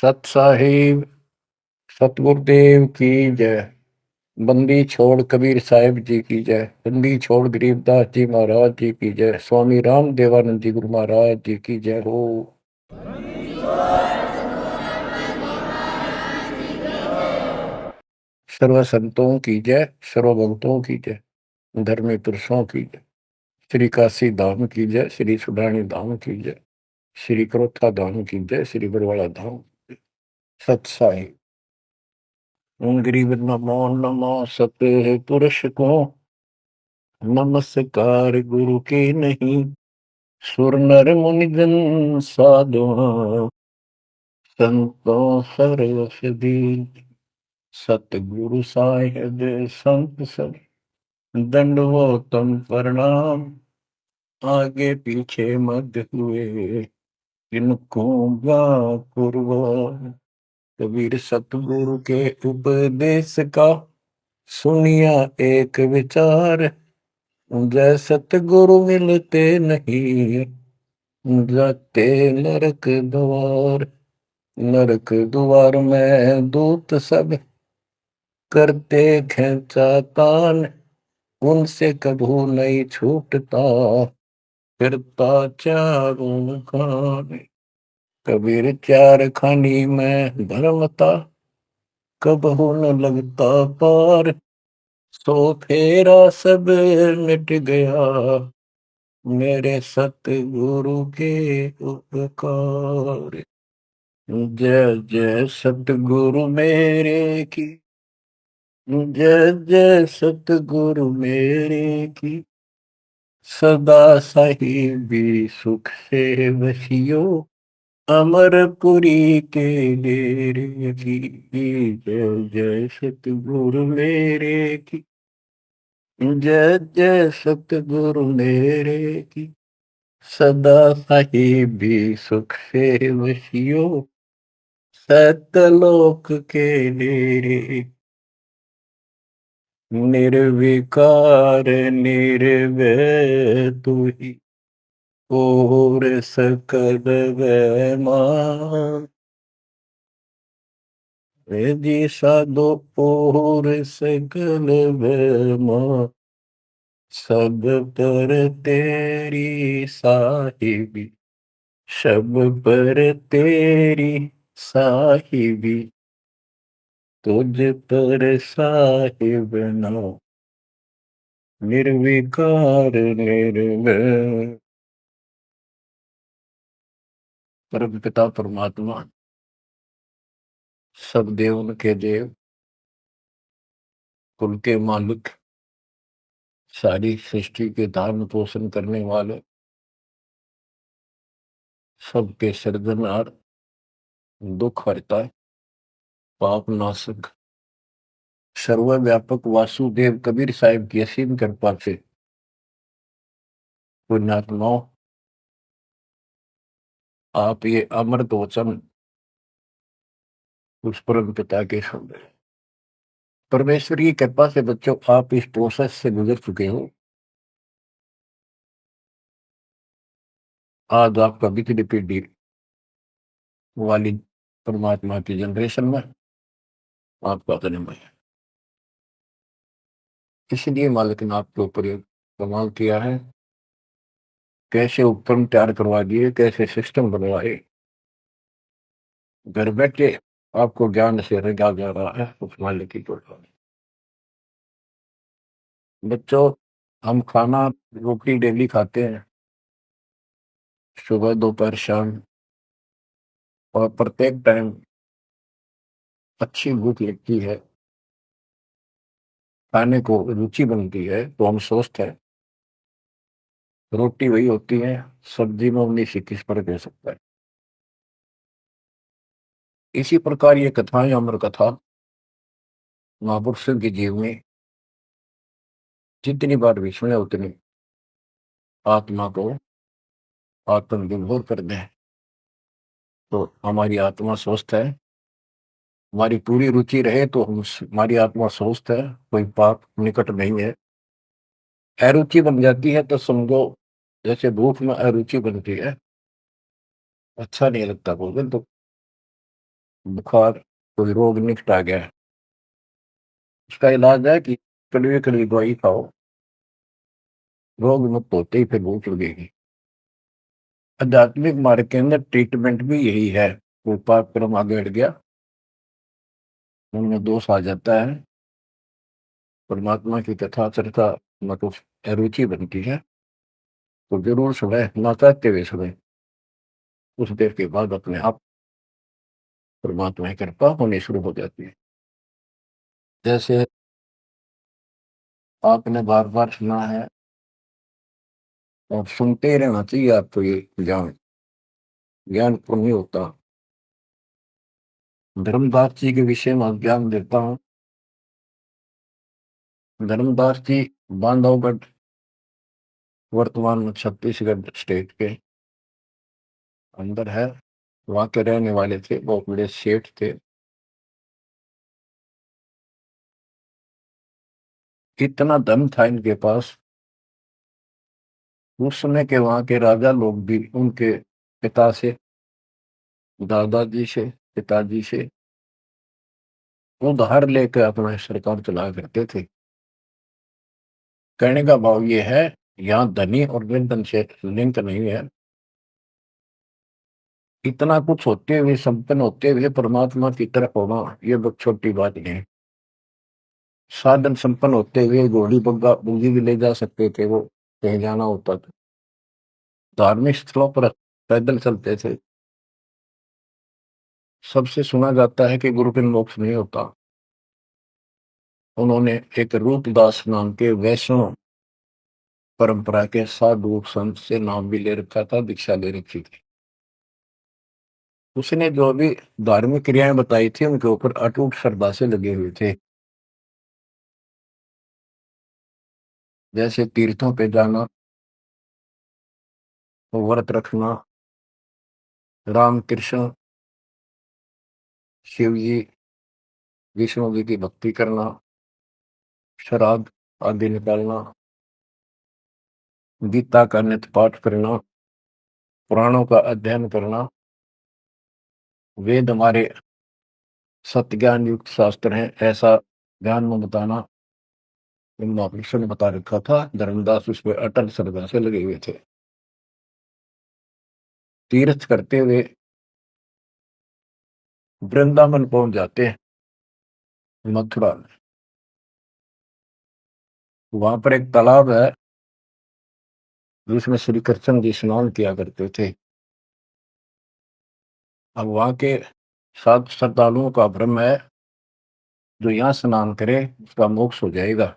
सत साहिब सतगुरुदेव की जय। बंदी छोड़ कबीर साहिब जी की जय। बंदी छोड़ गरीबदास जी महाराज जी की जय। स्वामी राम देवानंद जी गुरु महाराज जी की जय हो। सर्व संतों की जय, सर्व भक्तों की जय, धर्मी पुरुषों की जय। श्री काशी धाम की जय, श्री सुडानी धाम की जय, श्री क्रोथा धाम की जय, श्री बरवाड़ा धाम की जय। सत साहिब गरीब नमो नमो सत्य पुरुष को नमस्कार गुरु के नहीं। सुर नर मुनि जन साधुआ संतों सरस्वती। सतगुरु साहिब संत सब दंडवतम प्रणाम। आगे पीछे मत हुए इनको कुर्बान। कबीर सतगुरु के उपदेश का सुनिया एक विचार। जय सतगुरु मिलते नहीं जाते नरक द्वार। नरक द्वार में दूत सब करते खेचा तान। उनसे कभू नहीं छूटता फिरता चारों खान। कबीर चार खानी में धर्मता कबहू न लगता पार। सो फेरा सब मिट गया मेरे सतगुरु के उपकार। जय जय सतगुरु मेरे की जय जय सतगुरु मेरे की। सदा साहिबी सुख से वसियो अमरपुरी के डेरे की। जय जय सतगुरु मेरे की जय जय सतगुरु मेरे की। सदा साहिबी सुख से वसियो सतलोक के डेरे। निर्विकार निर्भय तू ही और सकल वैमान। जी साधो और सकल वैमान। सब पर तेरी साहिबी सब पर तेरी साहिबी। तुझ पर साहिब ना निर्विकार निर्भय। परम पिता परमात्मा सब देवन के देव कुल के मालिक सारी सृष्टि के धारण पोषण करने वाले सबके सृजनहार दुख हरता पाप नाशक सर्वव्यापक वासुदेव कबीर साहिब की असीम कृपा से पुण्यात्माओं आप ये अमृत वचन उस परम पिता के शब्द हैं। परमेश्वर की कृपा से बच्चों आप इस प्रोसेस से गुजर चुके हो। आज आपका बिजली पीढ़ी वाली परमात्मा की जनरेशन में आपका जन्म है। इसलिए मालिक ने आपके ऊपर ये कमाल किया है। कैसे उपकरण तैयार करवा दिए, कैसे सिस्टम बनवाए, घर बैठे आपको ज्ञान से रंगा जा रहा है उस मालिक की कृपा। बच्चों हम खाना रोटी डेली खाते हैं, सुबह दोपहर शाम, और प्रत्येक टाइम अच्छी भूख लगती है, खाने को रुचि बनती है तो हम स्वस्थ हैं। रोटी वही होती है, सब्जी में 19-21 फर्क हो सकता है। इसी प्रकार ये कथाएं अमर कथा महापुरुषों के जीव में जितनी बार भी सुने उतनी आत्मा को आत्मविभोर कर दें। तो हमारी आत्मा स्वस्थ है, हमारी पूरी रुचि रहे तो हमारी आत्मा स्वस्थ है, कोई पाप निकट नहीं है। अरुचि बन जाती है तो समझो जैसे भूख में अरुचि बनती है, अच्छा नहीं लगता भोजन। तो बुखार, कोई रोग निकट आ गया है, उसका इलाज है कि कड़वी कड़वी दवाई खाओ, रोग मुक्त होते ही फिर भूख लगेगी। आध्यात्मिक मार्ग के अंदर ट्रीटमेंट भी यही है। कोई पाप कर्म आगे अड़ गया, उनमें दोष आ जाता है, परमात्मा की कथा चर्चा मतलब अरुचि बनती है, तो जरूर सुने, ना चाहते हुए सुने। कुछ देर के बाद अपने आप परमात्मा की कृपा होनी शुरू हो जाती है। जैसे आपने बार बार सुना है और सुनते ही रहना चाहिए आपको, ये ज्ञान ज्ञान को नहीं होता। धर्मदास जी के विषय में ज्ञान देता हूँ। धर्मदास जी बांधवगढ़, वर्तमान में छत्तीसगढ़ स्टेट के अंदर है, वहां के रहने वाले थे, बहुत बड़े सेठ थे। इतना धन था इनके पास, उस समय के वहां के राजा लोग भी उनके पिता से, दादाजी से, पिताजी से उधार लेकर अपना सरकार चला करते थे। कहने का भाव ये है, यहाँ धनी और निर्धन से लिंक नहीं है। इतना कुछ होते हुए, संपन्न होते हुए परमात्मा की तरफ होना, ये बहुत छोटी बात नहीं है। साधन संपन्न होते हुए घोड़ी बग्गा बूंदी भी ले जा सकते थे वो, कहीं जाना होता था। धार्मिक स्थलों पर पैदल चलते थे। सबसे सुना जाता है कि गुरु बिन मोक्ष नहीं होता। उन्होंने एक रूपदास नाम के वैष्णव परंपरा के साधु संत से नाम भी ले रखा था, दीक्षा ले रखी थी। उसने जो भी धार्मिक क्रियाएं बताई थी उनके ऊपर अटूट श्रद्धा से लगे हुए थे। जैसे तीर्थों पे जाना, व्रत रखना, राम कृष्ण, शिव जी, विष्णु जी की भक्ति करना, श्राद्ध आदि निकालना, गीता का नित्य पाठ करना, पुराणों का अध्ययन करना, वेद हमारे सत्य ज्ञान युक्त शास्त्र हैं, ऐसा ज्ञान में बताना, इन महापुरुषों ने बता रखा था। धर्मदास उसमें अटल श्रद्धा से लगे हुए थे। तीर्थ करते हुए वृंदावन पहुंच जाते हैं, मथुरा में। वहां पर एक तालाब है जिसमें श्री कृष्ण जी स्नान किया करते थे। अब वहां के साध श्रद्धालुओं का भ्रम है, जो यहाँ स्नान करे उसका मोक्ष हो जाएगा।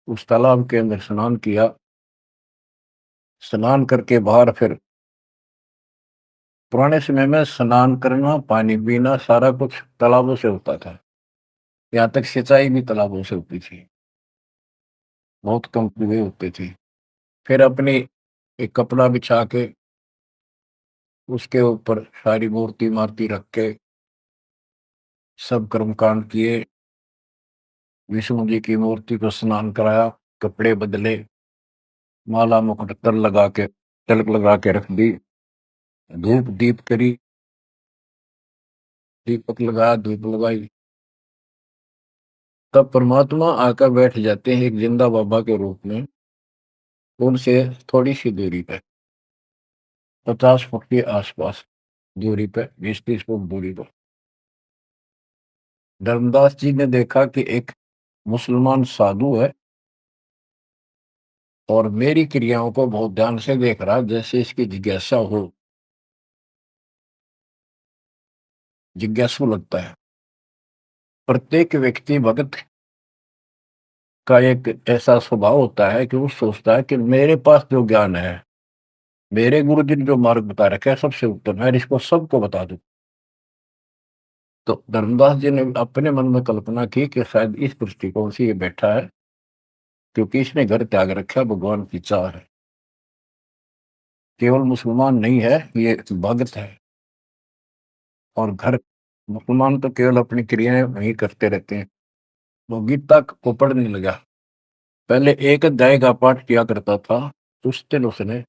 उस तालाब के अंदर स्नान किया, स्नान करके बाहर फिर, पुराने समय में स्नान करना, पानी पीना, सारा कुछ तालाबों से होता था। यहाँ तक सिंचाई भी तालाबों से होती थी, बहुत कम कुएं होते थे। फिर अपनी एक कपड़ा बिछा के उसके ऊपर सारी मूर्ति मार्ति रख के सब कर्मकांड किए। विष्णु जी की मूर्ति को स्नान कराया, कपड़े बदले, माला मुकुट तर लगा के, तिलक लगा के रख दी, धूप दीप करी, दीपक लगाया, धूप लगाई। तब परमात्मा आकर बैठ जाते हैं एक जिंदा बाबा के रूप में, उनसे थोड़ी सी दूरी पे, 50 फुट के आसपास दूरी पे, 20-30 फुट दूरी पर। धर्मदास जी ने देखा कि एक मुसलमान साधु है और मेरी क्रियाओं को बहुत ध्यान से देख रहा, जैसे इसकी जिज्ञासा हो, जिज्ञासु लगता है। प्रत्येक व्यक्ति भगत का एक ऐसा स्वभाव होता है कि वो सोचता है कि मेरे पास जो ज्ञान है, मेरे गुरु जी ने जो मार्ग बता रखा है, सबसे उत्तम है, इसको सबको बता दूं। तो धर्मदास जी ने अपने मन में कल्पना की कि शायद इस दृष्टिकोण से ये बैठा है, क्योंकि इसने घर त्याग रखा, भगवान की चाह है। केवल मुसलमान नहीं है, ये भगत है। और घर, मुसलमान तो केवल अपनी क्रियाएं वही करते रहते हैं। वो गीता को पढ़ने लगा। पहले एक अध्याय का पाठ किया करता था, उस दिन उसने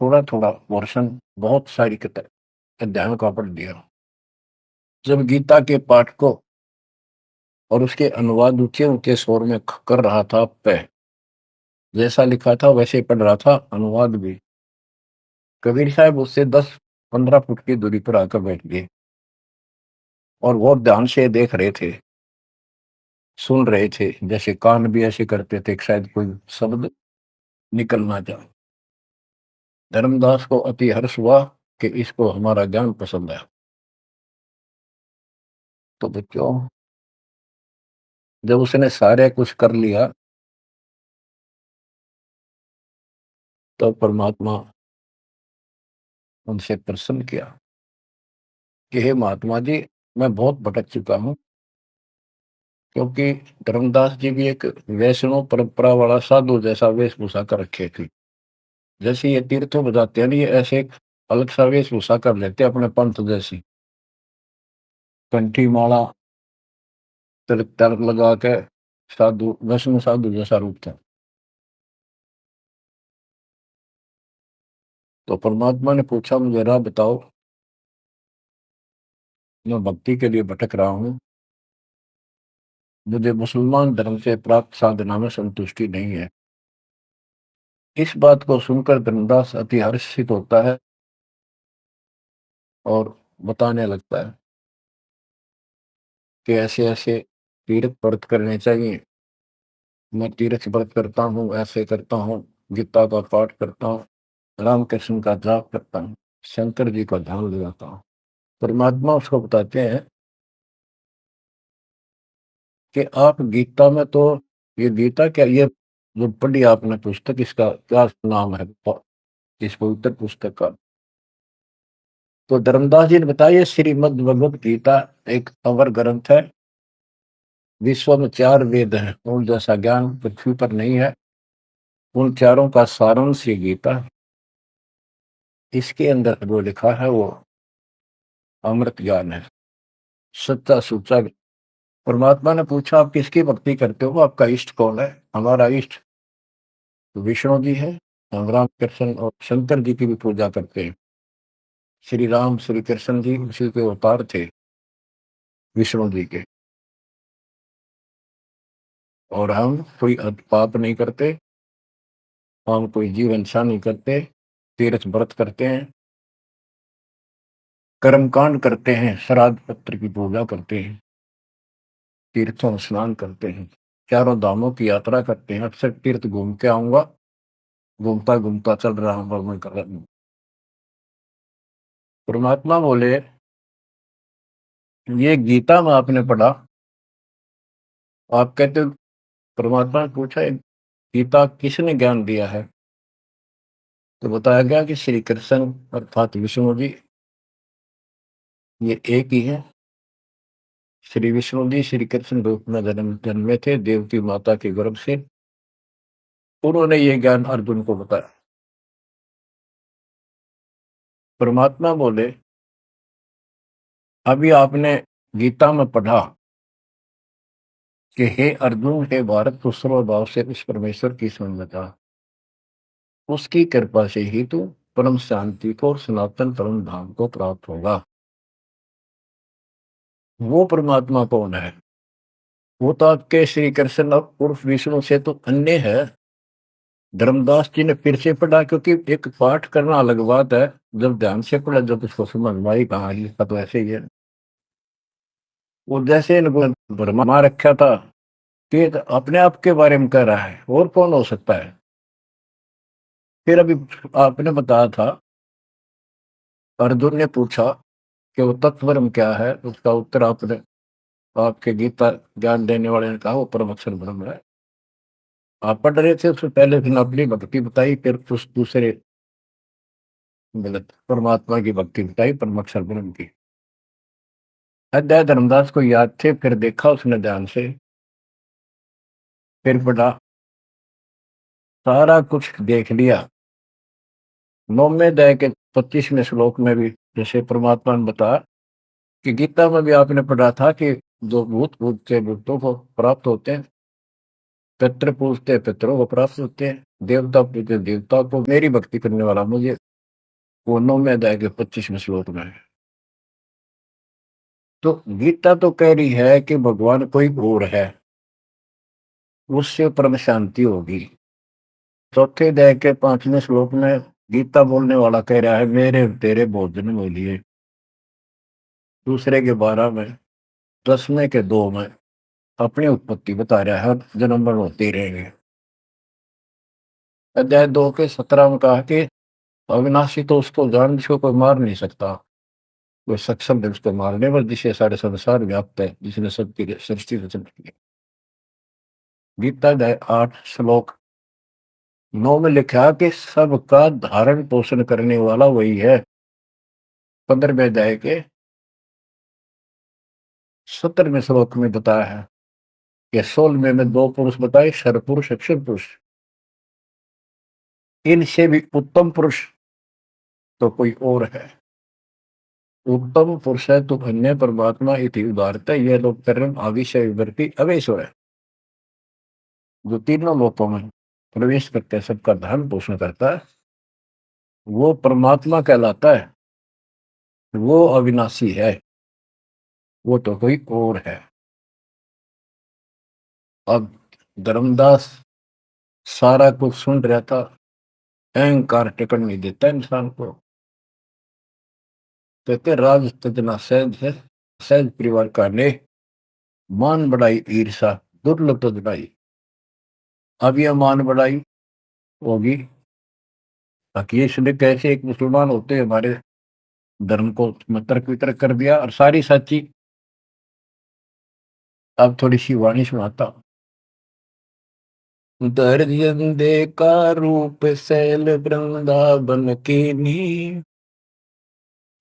थोड़ा थोड़ा वर्षन, बहुत सारी किताब, अध्यायों का पढ़ दिया। जब गीता के पाठ को और उसके अनुवाद ऊंचे ऊंचे स्वर में कर रहा था, पे जैसा लिखा था वैसे पढ़ रहा था, अनुवाद भी, कबीर साहब उससे 10-15 फुट की दूरी पर आकर बैठ गए और वो ध्यान से देख रहे थे, सुन रहे थे, जैसे कान भी ऐसे करते थे कि शायद कोई शब्द निकल ना जाए। धर्मदास को अति हर्ष हुआ कि इसको हमारा ज्ञान पसंद है। तो बच्चों, जब उसने सारे कुछ कर लिया तो परमात्मा उनसे प्रसन्न किया कि हे महात्मा जी, मैं बहुत भटक चुका हूं, क्योंकि धर्मदास जी भी एक वैष्णव परंपरा वाला साधु जैसा वेशभूषा कर रखे थे। जैसे ये तीर्थों बजाते हैं ना, ये ऐसे एक अलग सा वेशभूषा कर लेते हैं अपने पंथ जैसी, कंठी माला, तिलक तिलक लगा के साधु, वैष्णव साधु जैसा रूप था। तो परमात्मा ने पूछा, मुझे राह बताओ, मैं भक्ति के लिए भटक रहा हूँ, मुझे मुसलमान धर्म से प्राप्त साधना में संतुष्टि नहीं है। इस बात को सुनकर धर्मदास अति हर्षित होता है और बताने लगता है कि ऐसे ऐसे तीर्थ व्रत करने चाहिए, मैं तीर्थ व्रत करता हूँ, ऐसे करता हूँ, गीता का पाठ करता हूँ, राम कृष्ण का जाप करता हूँ, शंकर जी का ध्यान लगाता हूँ। परमात्मा उसको बताते हैं कि आप गीता में तो, ये गीता क्या, ये जो पढ़ी आपने पुस्तक, इसका क्या नाम है इस पवित्र पुस्तक का? तो धर्मदास जी ने बताया, श्रीमद् भगवत गीता एक अवर ग्रंथ है, विश्व में 4 वेद हैं, उन जैसा ज्ञान पृथ्वी पर नहीं है, उन चारों का सारांश ये गीता, इसके अंदर जो लिखा है वो अमृत ज्ञान है, सच्चा सुच्चा। परमात्मा ने पूछा, आप किसकी भक्ति करते हो, आपका इष्ट कौन है? हमारा इष्ट विष्णु जी है, हम राम कृष्ण और शंकर जी की भी पूजा करते हैं। श्री राम श्री कृष्ण जी उसी के अवतार थे, विष्णु जी के। और हम कोई पाप नहीं करते, हम कोई जीव हिंसा नहीं करते, तीर्थ व्रत करते हैं, कर्मकांड करते हैं, श्राद्ध पत्र की पूजा करते हैं, तीर्थों में स्नान करते हैं, चारों धामों की यात्रा करते हैं। अक्सर तीर्थ घूम के आऊंगा, घूमता घूमता चल रहा हूँ मैं कर रहा हूँ। परमात्मा बोले, ये गीता में आपने पढ़ा, आप कहते हो, परमात्मा ने पूछा, गीता किसने ज्ञान दिया है? तो बताया गया कि श्री कृष्ण अर्थात विष्णु जी, ये एक ही है। श्री विष्णु जी श्री कृष्ण रूप में जन्मे थे देवकी माता के गर्भ से, उन्होंने ये ज्ञान अर्जुन को बताया। परमात्मा बोले, अभी आपने गीता में पढ़ा कि हे अर्जुन, हे भारत, तू सर्वभाव से उस परमेश्वर की शरण में था, उसकी कृपा से ही तू परम शांति को और सनातन परम धाम को प्राप्त होगा। वो परमात्मा कौन है? वो तो आपके श्री कृष्ण और उर्फ विष्णु से तो अन्य है। धर्मदास जी ने फिर से पढ़ा, क्योंकि एक पाठ करना अलग बात है, जब ध्यान से पढ़ा, जब उसको समझ में आई, कहा लिखा तो ऐसे ही है। वो जैसे इनको भरमा रखा था कि ये तो अपने आप के बारे में कह रहा है, और कौन हो सकता है? फिर अभी आपने बताया था, अर्जुन ने पूछा कि वो तत्वरम क्या है, उसका उत्तर आपने, आपके गीता ज्ञान देने वाले ने कहा वो परम अक्षर ब्रह्म है। आप पढ़ रहे थे, उससे पहले फिर अपनी भक्ति बताई, फिर उस दूसरे गलत परमात्मा की भक्ति बताई, परम अक्षर ब्रह्म की। अध्याय धर्मदास को याद थे, फिर देखा उसने ध्यान से, फिर पढ़ा, सारा कुछ देख लिया। 9वें अध्याय के 25वें श्लोक में भी जैसे परमात्मा ने बताया कि गीता में भी आपने पढ़ा था कि जो भूत पूजते भूतों को प्राप्त होते हैं, पितृ पूजते पितरों को प्राप्त होते हैं, देवता पूजते देवता को, मेरी भक्ति करने वाला मुझे, वो 9वें अध्याय के 25वें श्लोक में है। तो गीता तो कह रही है कि भगवान कोई और है, उससे परम शांति होगी। चौथे अध्याय के 5वें श्लोक में गीता बोलने वाला कह रहा है मेरे तेरे भोजन में लिए। दूसरे के 12 में, 10वें के 2 में अपनी उत्पत्ति बता रहा है, जन्म मरण होते ही रहेंगे। अध्याय 2 के 17 में कहा कि अविनाशी तो उसको जान जिसको कोई मार नहीं सकता, कोई सक्षम है उसको मारने पर, जिसे सारे संसार व्याप्त है, जिसने सबकी सृष्टि रचना की। गीता अध्याय 8 श्लोक 9 में लिखा कि सबका धारण पोषण करने वाला वही है। 15वें अध्याय के 17वें श्लोक में बताया है कि 16वें में 2 पुरुष बताए, क्षर पुरुष, अक्षर पुरुष। इनसे भी उत्तम पुरुष तो कोई और है। उत्तम पुरुष है तो अन्य परमात्मा इति उदारता, यह लोग कर्म आविषय विवर्ती अवेश्वर है, जो तीनों लोकों में प्रवेश करते हैं, सबका धर्म पोषण करता है, वो परमात्मा कहलाता है। वो अविनाशी है, वो तो कोई और है। अब धर्मदास सारा कुछ सुन रहा था, अहंकार टिकट नहीं देता इंसान को। कहते राज तजना सहज है, सहज परिवार का ने मान बढ़ाई ईर्षा दुर्लभ तजनाई। अब यह मान बढ़ाई होगी ताकि इसने कैसे एक मुसलमान होते हमारे धर्म को तर्क वितर्क कर दिया और सारी सच्ची। अब थोड़ी सी वाणी सुनाता हूं। दर्जन दे का रूप सैल वृंदावन की नी,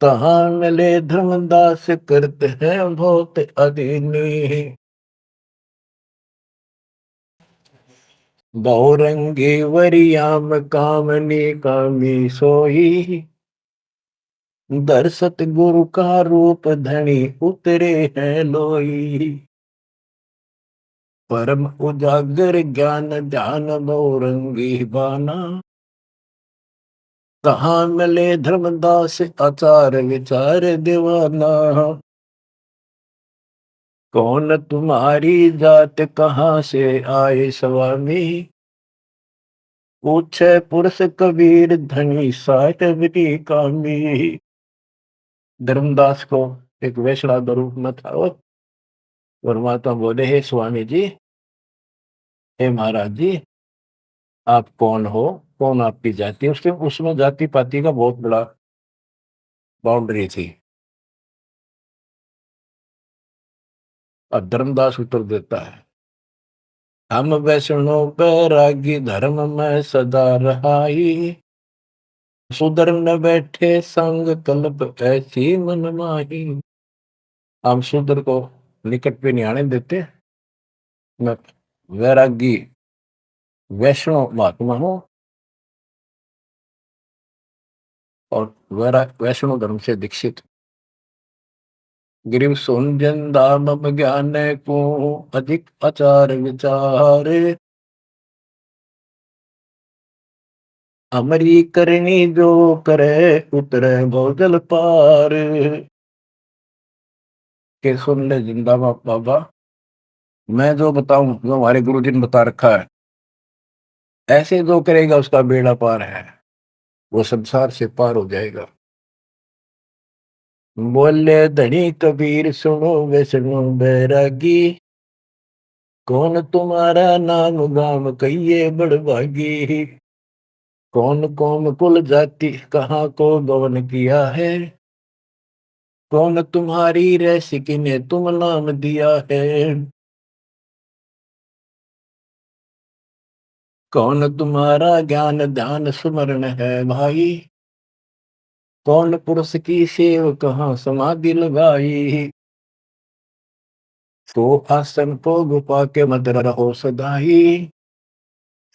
तहां मिले धर्मदास करते हैं बहुत अधीनी। बहुरंगी वरियाम कामनी कामी सोई, दर्शत गुरु का रूप धनी उतरे हैं लोई। परम उजागर ज्ञान ध्यान बहुरंगी बाना, कहाँ मिले धर्मदास आचार विचार दीवाना। कौन तुम्हारी जात कहाँ से आए स्वामी, पूछे पुरुष कबीर धनी साहिबी कामी। धर्मदास को एक वैष्णव रूप में था वो, परमात्मा बोले हे स्वामी जी, हे महाराज जी, आप कौन हो, कौन आपकी जाति। उसके उसमें जाति पाति का बहुत बड़ा बाउंड्री थी। और धर्मदास उत्तर देता है, हम वैष्णव बैरागी धर्म में सदा रहाई, सुधर न बैठे संग कल्प ऐसी मन माही। हम सुधर को निकट पे नहीं आने देते। मैं वैरागी वैष्णव महात्मा हूं और वैष्णव धर्म से दीक्षित। गिरिव सुनजन दाम ज्ञान को अधिक आचार विचार, अमरी करनी जो करे उतरे भोजल पार। के सुन ले जिंदा बाबा, मैं जो बताऊं, जो हमारे गुरु जी ने बता रखा है, ऐसे जो करेगा उसका बेड़ा पार है, वो संसार से पार हो जाएगा। बोले धनी कबीर सुनो वैष्णो बैरागी, कौन तुम्हारा नाम गाम कहिए बड़भागी। कौन कौम कुल जाति कहाँ को गवन किया है, कौन तुम्हारी रैसिकी ने तुम नाम दिया है। कौन तुम्हारा ज्ञान ध्यान सुमरण है भाई, कौन पुरुष की सेव कहाँ समाधि लगाई। तो आसन को गुफा के मत रहो सदाई,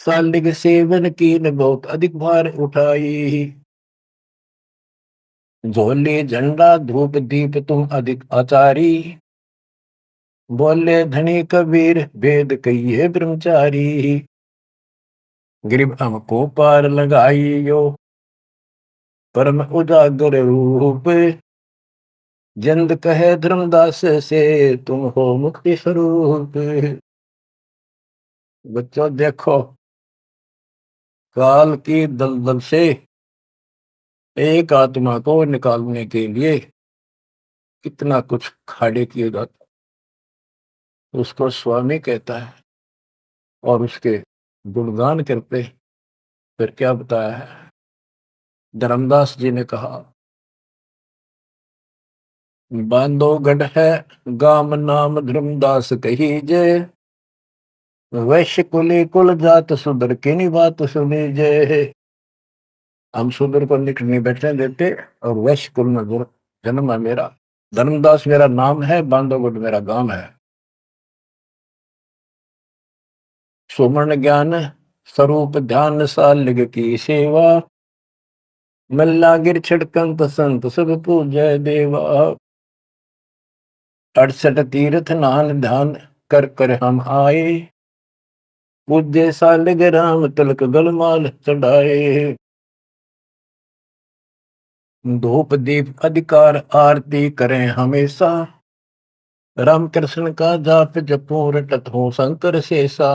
सालिग सेवन की न बहुत अधिक भार उठाई। झोली झंडा धूप दीप तुम अधिक आचारी, बोले धनी कबीर वेद कहिए ब्रह्मचारी। गिरिब हमको पार लगाइयो परम उजागर रूप, जिंद कहे धर्मदास से तुम हो मुक्ति स्वरूप। बच्चों देखो, काल की दलदल से एक आत्मा को निकालने के लिए कितना कुछ खाड़े किए जाता, उसको स्वामी कहता है और उसके गुणगान करते। फिर क्या बताया है, धर्मदास जी ने कहा, बांधोगढ़ है गाम नाम धर्मदास कही जय, वैश्य कुली कुल जात सुधर की नी बात सुनी जय। हम सुधर को निकट नहीं बैठने देते और वैश्य कुल में जन्म है मेरा, धर्मदास मेरा नाम है, बांधोगढ़ मेरा गांव है। सुमन ज्ञान स्वरूप ध्यान सालिग की सेवा, मल्ला गिर छिड़कंत संत सब पूजय देवा। 68 तीर्थ नान ध्यान कर कर हम आए, पूज्य सालिग राम तिलक गलमाल चढ़ाए। धूप दीप अधिकार आरती करें हमेशा, राम कृष्ण का जाप जपो रटत हो शंकर शेषा।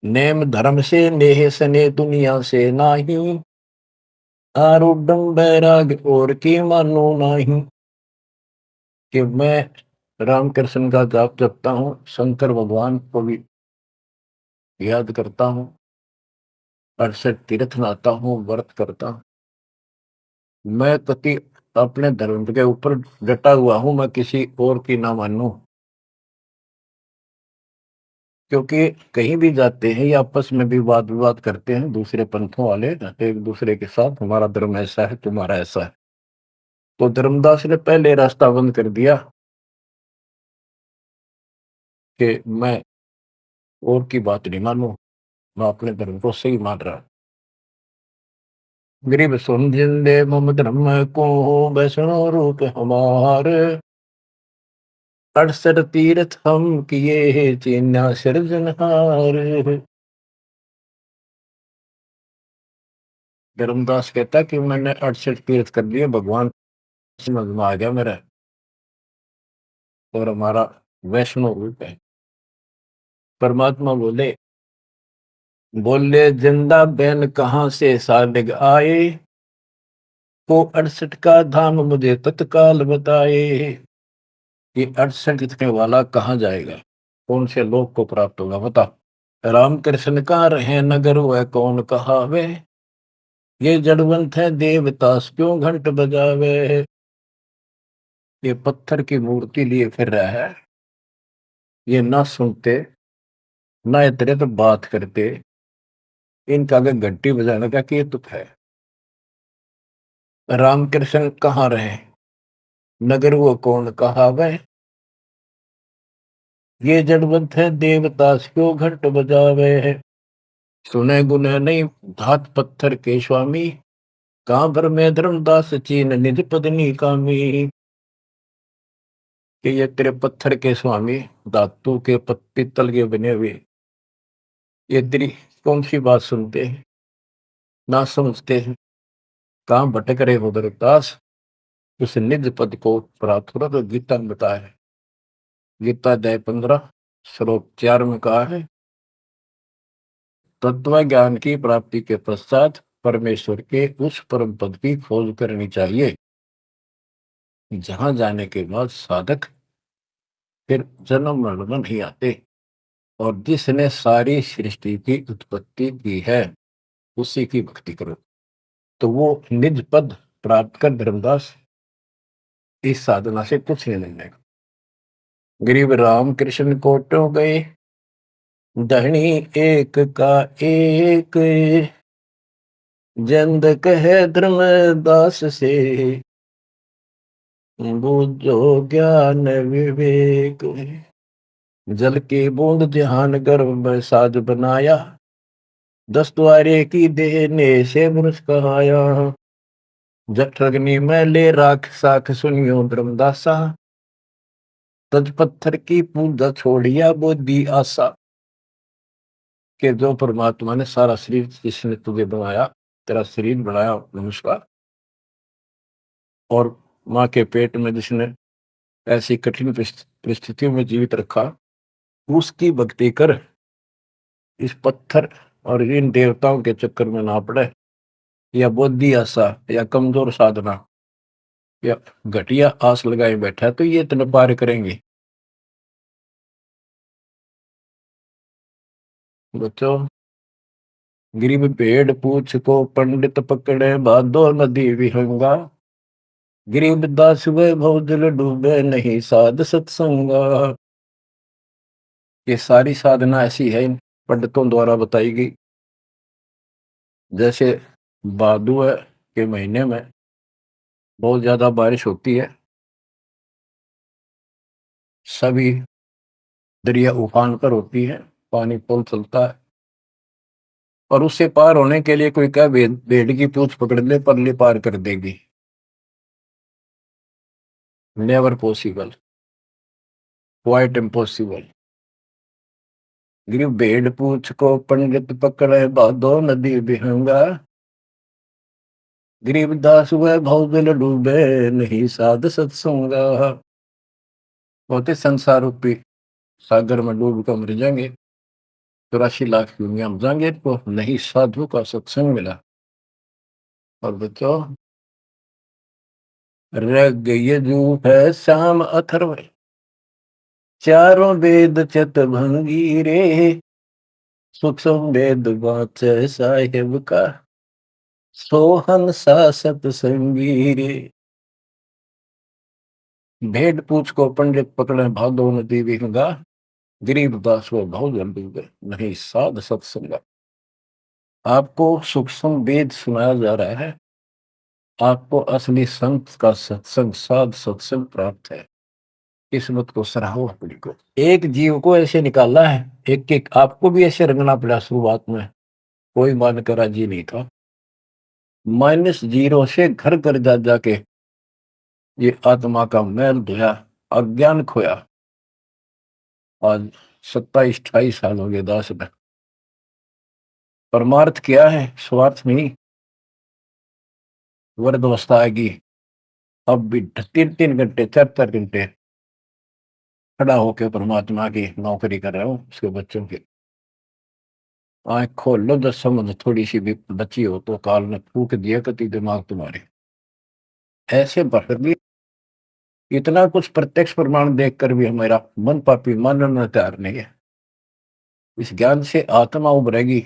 नेम धर्म से नेह सने दुनिया से नाही, आरूढ़ बैराग और की मानो नाही। कि मैं रामकृष्ण का जाप जपता हूँ, शंकर भगवान को भी याद करता हूँ, 68 तीर्थ नहाता हूँ, व्रत करता हूँ। मैं कति अपने धर्म के ऊपर डटा हुआ हूँ, मैं किसी और की ना मानूं। क्योंकि कहीं भी जाते हैं या आपस में भी वाद विवाद करते हैं दूसरे पंथों वाले एक दूसरे के साथ, हमारा धर्म ऐसा है, तुम्हारा ऐसा है। तो धर्मदास ने पहले रास्ता बंद कर दिया कि मैं और की बात नहीं मानूं, मैं अपने धर्म को सही मान रहा। गरीब सुन जिंदे मम धर्म को, वैष्णो रूप हमार, 68 तीर्थ हम किए चीन्या सिरजनहार। धर्मदास कहता कि मैंने 68 तीर्थ कर लिए, भगवान समझ में आ गया मेरा, और हमारा वैष्णो रूप है। परमात्मा बोले, बोले जिंदा बैन कहाँ से सालिग आए, को 68 का धाम मुझे तत्काल बताए। ये 68 लिखने वाला कहाँ जाएगा, कौन से लोक को प्राप्त होगा, बता। राम कृष्ण का रहे नगर वह कौन कहावे, ये जड़वंत है देवतास क्यों घंट बजावे। ये पत्थर की मूर्ति लिए फिर रहा है, ये ना सुनते ना इतरे तो बात करते, इनका अगर घंटी बजाने का क्या तुक है। राम कृष्ण कहाँ रहे नगर वो कौन कहावे, ये जड़वंत है देवतास क्यों घंट बजावे। सुने गुने नहीं धात पत्थर के स्वामी, कहां पर में धर्मदास चीन निज पदनी कामी। कि ये तेरे पत्थर के स्वामी, धातु के पीतल के बने हुए, ये तेरी कौन सी बात सुनते हैं, ना समझते हैं। कहां भटक रहे हो धर्मदास, उस निज पद को प्राप्त हो। तो गीता में बताया है, गीता अध्याय 15 श्लोक 4 में कहा है, तत्व ज्ञान की प्राप्ति के पश्चात परमेश्वर के उस परम पद की खोज करनी चाहिए, जहां जाने के बाद साधक फिर जन्म मरण में नहीं आते। और जिसने सारी सृष्टि की उत्पत्ति की है उसी की भक्ति करो, तो वो निज पद प्राप्त कर धर्मदास इस साधना से कुछ नहीं लेगा। गरीब राम कृष्ण कोटो गए, धनी एक का एक, जंद कहे धर्मदास से, बूझो ज्ञान विवेक। जल की बूंद ध्यान गर्भ में साज बनाया, 10 द्वारे की देने से मनुष कहाया। जठरग्नि में ले राख साख सुनियो धर्मदासा, तज पत्थर की पूजा छोड़िया बुद्धि आशा। के जो परमात्मा ने सारा शरीर जिसने तुझे बनाया, तेरा शरीर बनाया मनुष्य का, और माँ के पेट में जिसने ऐसी कठिन परिस्थितियों में जीवित रखा, उसकी भक्ति कर, इस पत्थर और इन देवताओं के चक्कर में ना पड़े, या बुद्धि आशा या कमजोर साधना या घटिया आस लगाए बैठा तो ये इतना पार करेंगे। बच्चों, गिरिब पेड़ पूछ को पंडित पकड़े, बादो नदी विहंगा, गरीब दास वैभव दिल डूबे, नहीं साध सत्संगा। ये सारी साधना ऐसी है इन पंडितों द्वारा बताई गई। जैसे भादुआ के महीने में बहुत ज्यादा बारिश होती है, सभी दरिया उफान पर होती है, पानी पुल चलता है, और उससे पार होने के लिए कोई क्या भेड़ की पूंछ पकड़ ले, परली पार कर देगी। Never possible, quite impossible. गिर भेड़ पूछ को पंडित पकड़े, बादो नदी विहंगा, गरीबदास हुए भव दिल डूबे, नहीं साध सत्संगा। होते संसार रूपी सागर में डूब कर मर जाएंगे, 84 लाख दुनिया में जाएंगे तो नहीं साधु का सत्संग मिला। और बच्चों, रग यजु है श्याम अथर्व, चारों वेद चित भंगी रे, सूक्ष्म वेद वाचे साहेब का, सोहन सा सतसंगी रे। भेड़ पूछ को पंडित पकड़े, भादो नदी विहंगा, गरीबदास वो बहुत जल्दी गए, नहीं साध सत्संग। आपको सूक्ष्म वेद सुनाया जा रहा है, आपको असली संत का सत्संग साध सत्संग प्राप्त है। किस्मत को सराहो अपनी को। एक जीव को ऐसे निकाला है, एक एक आपको भी ऐसे रंगना पड़ा। शुरुआत में कोई मानकर राजी नहीं था, -0 से घर घर जा जाके ये आत्मा का मैल धोया, अज्ञान खोया। आज 27-28 साल हो गए दास में। परमार्थ क्या है? स्वार्थ नहीं। वृद्ध अवस्था आएगी, अब भी 3-3 घंटे 4-4 घंटे खड़ा होकर परमात्मा की नौकरी कर रहे हो, उसके बच्चों की। आंख खोल लो, जब समझ थोड़ी सी भी बची हो तो काल ने फूक दिया कति दिमाग तुम्हारे। ऐसे भर भी इतना कुछ प्रत्यक्ष प्रमाण देखकर भी हमारा मन पापी मानना तैयार नहीं है। इस ज्ञान से आत्मा उभरेगी,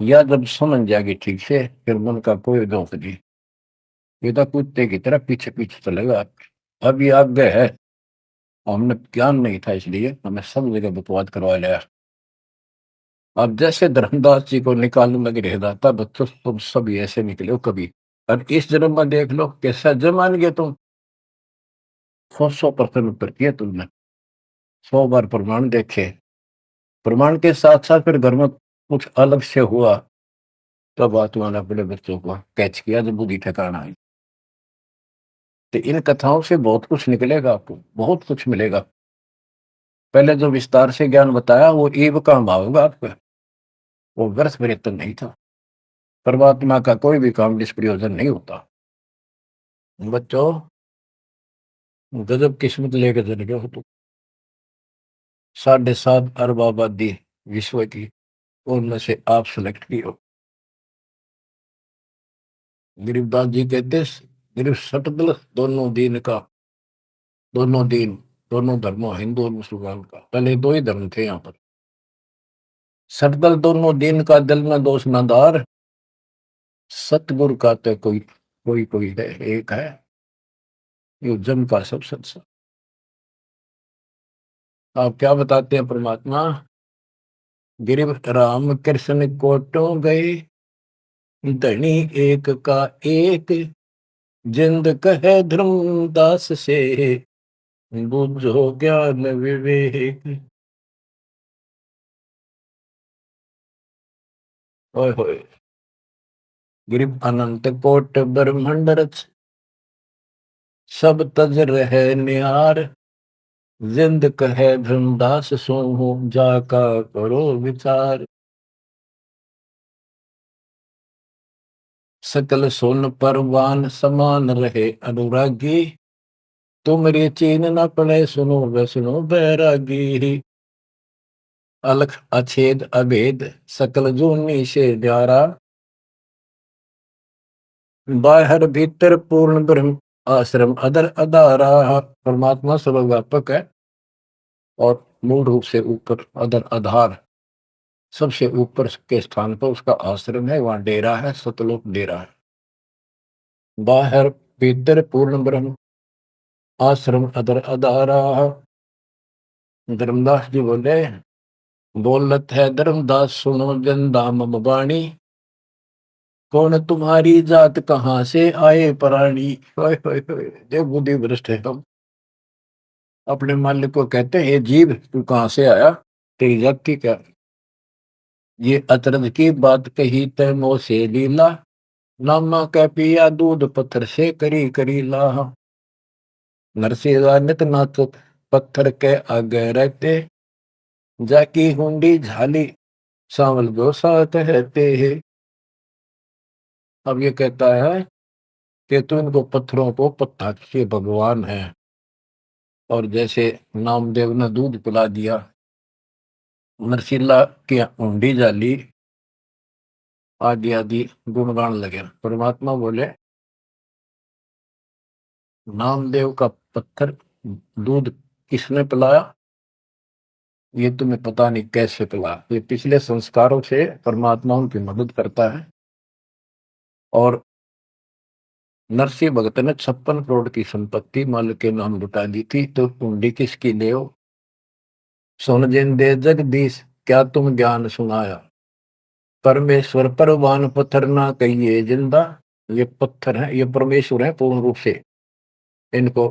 या जब समझ जाएगी ठीक से, फिर मन का कोई दोष नहीं। ये तो कुत्ते की तरह पीछे पीछे चलेगा। अब ये आज्ञा है, हमने ज्ञान नहीं था इसलिए हमें सब जगह बकवाद करवा लिया। अब जैसे धर्मदास जी को निकालने लगे रहता था, बच्चों तुम सब ऐसे निकले हो कभी। और इस जन्म में देख लो कैसा जन्म मान गए तुम। 100% उत्तर किया तुमने, 100 बार प्रमाण देखे। प्रमाण के साथ साथ फिर घर में कुछ अलग से हुआ, तब आत्मा ने अपने बच्चों को कैच किया, जब बुद्धि ठिकाना आई। तो इन कथाओं से बहुत कुछ निकलेगा, आपको बहुत कुछ मिलेगा। पहले जो विस्तार से ज्ञान बताया वो ईव का भाव होगा आपका, वो व्यर्थ प्रयत्न नहीं था। परमात्मा का कोई भी काम निष्प्रयोजन नहीं होता। बच्चों, गजब किस्मत लेकर चले गए हो तुम। 7.5 अरब आबादी विश्व की, उनमें से आप सिलेक्ट की हो। गरीबदास जी कहते, गरीब सटदल दोनों दीन का, दोनों दीन, दोनों धर्मों, हिंदू और मुसलमान का। पहले 2 ही धर्म थे यहाँ पर। सटदल दोनों दीन का, दिल में दोष न दार, सतगुरु का तो कोई कोई कोई है, एक है, ये जम का सब सत्संग। आप क्या बताते हैं परमात्मा? गिरिव राम कृष्ण कोटो गए, धनी एक का एक, जिंद कहे धर्मदास से, बुझो ज्ञान विवेक। ओए होए, गिरिव अनंत कोट ब्रह्मांड रच, सब तज रहे निहार, जिंद कहे धर्मदास सो, जाका करो विचार। सकल सोन परवान समान रहे अनुरागी, तुमरी चीन न पड़े सुनो वैष्णो बैरागी। अलख अछेद अभेद सकल जूनी से न्यारा, बाहर भीतर पूर्ण ब्रह्म आश्रम अदर अदारा। परमात्मा सर्वव्यापक है और मूल रूप से ऊपर अदर आधार सबसे ऊपर के स्थान पर उसका आश्रम है, वहां डेरा है, सतलोक डेरा है। बाहर भीतर पूर्ण ब्रह्म आश्रम अदर अदारा। धर्मदास जी बोले, बोलत है धर्मदास सुनो जन दाम बाणी, कौन तुम्हारी जात कहाँ से आए प्राणी। जो बुद्धि भ्रष्ट है हम अपने मालिक को कहते हैं, ये जीव तू कहाँ से आया, तेरी जाति क्या। ये अतरज की बात कही तय मोह से लीला, नामा कै पिया दूध पत्थर से करी करी लाह। नरसिंह नित नाथ पत्थर के आगे रहते, जाकी हुंडी झाली सांवल गो साथ कहते हैं। अब ये कहता है कि तू इनको पत्थरों को पत्ता के भगवान है, और जैसे नामदेव ने दूध पिला दिया, नरसिल्ला की हुंडी जाली, आदि आदि गुणगान लगे। परमात्मा बोले, नामदेव का पत्थर दूध किसने पिलाया, ये तुम्हें पता नहीं कैसे पिलाया। ये पिछले संस्कारों से परमात्मा उनकी मदद करता है। और नरसिंह भगत ने 56 करोड़ की संपत्ति मालिक के नाम लुटा दी थी, तो कुंडी किसकी ले हो। सुन जिन दे जगदीश क्या तुम ज्ञान सुनाया, परमेश्वर परवान पत्थर ना कहिए जिंदा। ये पत्थर है, ये परमेश्वर है पूर्ण रूप से, इनको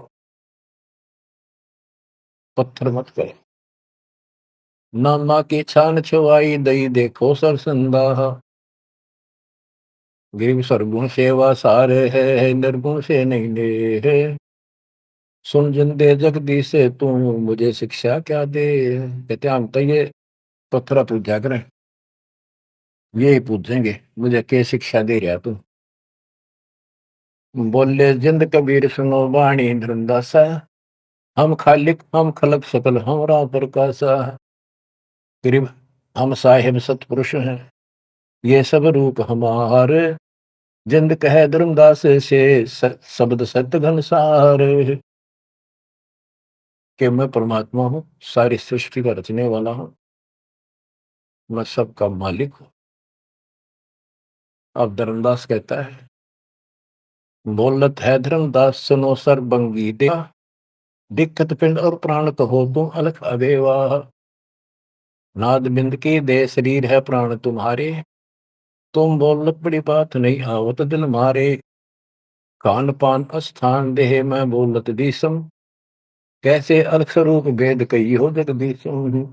पत्थर मत करो। नामा की छान छुआई दई देखो सरसंदा, गिरिव सरगुण सेवा सारे है निर्गुण से नहीं ले है। सुन जिन दे जगदीश से तू मुझे शिक्षा क्या दे। कहते हम तो ये पत्थर पूजा करें, यही पूछेंगे मुझे क्या शिक्षा दे रहा तू। बोले जिंद कबीर सुनो वाणी धृंदासा, हम खालिक हम खलक सकल हमरा प्रकाशा। गरीब हम साहिब सतपुरुष हैं, ये सब रूप हमारे, जिंद कहे धर्मदास से शब्द सत्य घनसार। कि मैं परमात्मा हूँ, सारी सृष्टि का रचने वाला हूँ, मैं सबका मालिक हूँ। अब धर्मदास कहता है, बोलत है धर्मदास सुनो सर्वंगी दे, दिक्कत पिंड और प्राण कहो तुम अलख अबेवा। नाद बिंद की दे शरीर है प्राण तुम्हारे, तुम बोलत बड़ी बात नहीं आवत दिल मारे। खान पान स्थान देह मैं बोलत दीसम, कैसे अलख स्वरूप भेद कही हो जगदीशम।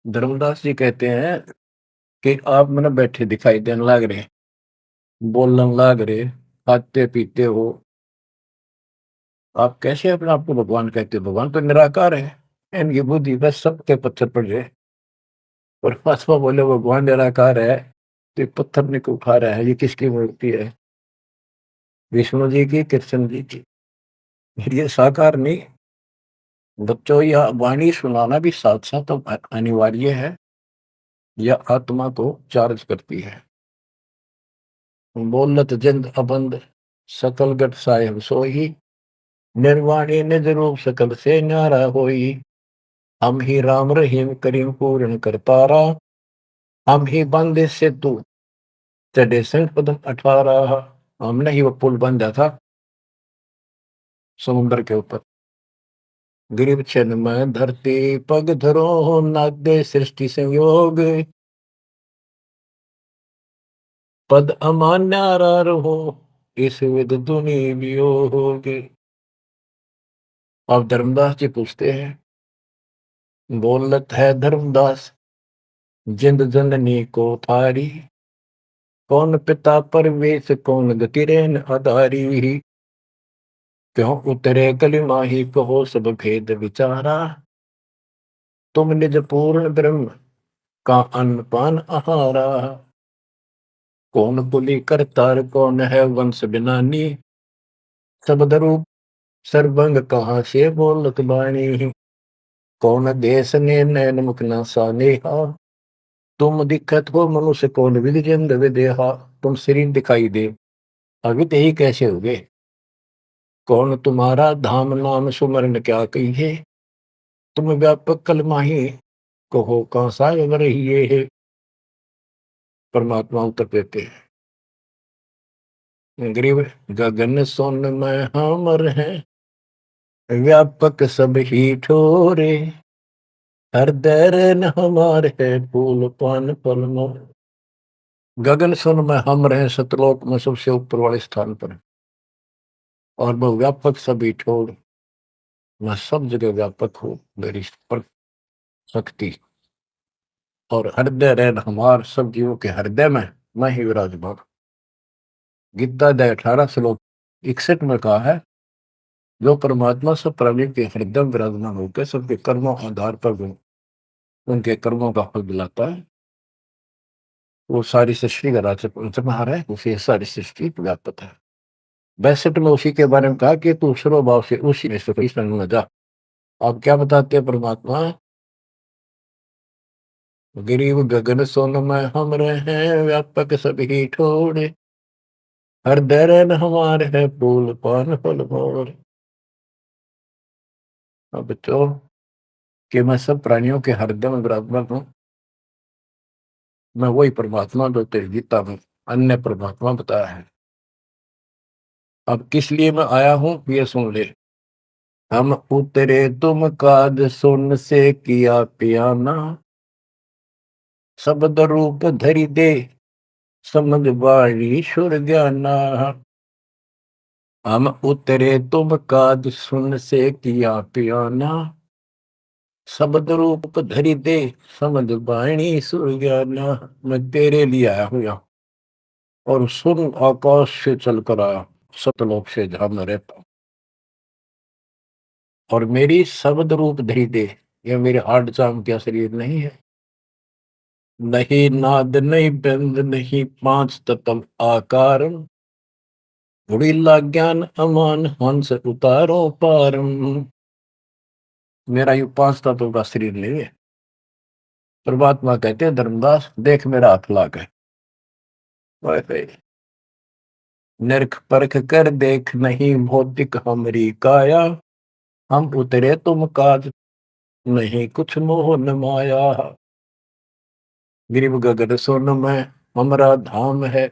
धर्मदास जी कहते हैं कि आप मैंने बैठे दिखाई देने लग रहे, बोलने लग रहे, खाते पीते हो, आप कैसे अपने आप को भगवान कहते हो। भगवान तो निराकार है, इनकी बुद्धि बस सबके पत्थर पड़ जाए। परमात्मा बोले भगवान निराकार है, तो ये पत्थर ने क्यों उठा रहा है, ये किसकी मूर्ति है, विष्णु जी की कृष्ण जी की। ये साकार नहीं। बच्चों यह वाणी सुनाना भी साथ साथ अनिवार्य है, यह आत्मा को चार्ज करती है। बोलत जिंद अबंद सकल गट साहेब सोही, निर्वाणी निज रूप सकल से न्यारा होई। हम ही राम रहीम करीम पूर्ण कर पारा, हम ही बंदे से तू चढ़े संग पदम 18। हमने ही वो पुल बंधा था समुद्र के ऊपर। गिरिव छन में धरती पग धरो, नादे सृष्टि संयोग, पद अमान्यारा रहो, इस विद दुनि वियोग। अब धर्मदास जी पूछते हैं, बोलत है धर्मदास जिंद जननी को थारी, कौन पिता परवेश कौन गति रेन आधारी। क्यों उतरे कली माही कहो सब भेद विचारा, तुम निज पूर्ण ब्रह्म का अन्न पान आहारा। कौन कुली करतार, कौन है वंश बिनानी, शब्द रूप सर्वंग कहाँ से बोलत बाणी। कौन देश ने नैन मुख न सानेहा, तुम दिखत हो मनुष्य कौन विधि जंद विदेहा। तुम शरीर दिखाई दे, अवित ही कैसे हो गए। कौन तुम्हारा धाम नाम सुमरन क्या कहिए, तुम व्यापक कल माही कहो कहाँ सा रहिए है। परमात्मा उत्तर देते हैं, गरीब गगन सोन में हमर है, व्यापक सब ही ठोरे, हृदय न हमार है फूल पान फल मोर। गगन सुन में हम रहे, सतलोक में सबसे ऊपर वाले स्थान पर, और वह व्यापक सभी ठोर, मैं सब जगह व्यापक हूँ, मेरी पर शक्ति। और हृदय रहन हमार, सब जीवों के हृदय में मैं ही विराजमान। गीता अध्याय 18 श्लोक 61 में कहा है, जो परमात्मा सब प्राणी के हृदय में विराजमान होकर सबके कर्मों आधार पर उनके कर्मों का फल दिलाता है, वो सारी सृष्टि का राज्य पंचमहार है, उसे सारी सृष्टि व्यापक है। 62 में उसी के बारे में कहा कि तू सर्वभाव से उसी में संग में जा। आप क्या बताते हैं परमात्मा, गिरीव गगन सोन में हम रहे, व्यापक सभी ठोरे, हृदय रहन हमारे है फूल पान फल मोर। अब तो कि मैं सब प्राणियों के हृदय में विराजमान हूँ, मैं वही परमात्मा जो तेरी गीता में अन्य परमात्मा बताया है। अब किस लिए मैं आया हूं ये सुन ले। हम उतरे तुम काज सुन से किया पियाना, शब्द रूप धरि दे समझ वाणी सुर ज्ञाना। हम उतरे तुम काज सुन से किया पियाना, शब्द रूप धरि दे समझ वाणी सुर ज्ञाना। मैं तेरे लिए आया हूं यहाँ, और सुन आकाश से चलकर आया, सतलोक से जहां मैं रहता हूं। और मेरी शब्द रूप धरि दे, यह मेरे हार्ड चाम का शरीर नहीं है, नहीं नाद नहीं बंद नहीं पांच तत्व आकार, उड़ीला ज्ञान अमान हंस उतारो पारम। मेरा ये पांच तत्वों का शरीर नहीं है। परमात्मा कहते हैं, धर्मदास देख मेरा हाथ लाग है, नरक परख कर देख नहीं भौतिक हमारी काया, हम उतरे तुम काज नहीं कुछ मोह न माया। गिरिव गगन सोन में हमारा धाम है,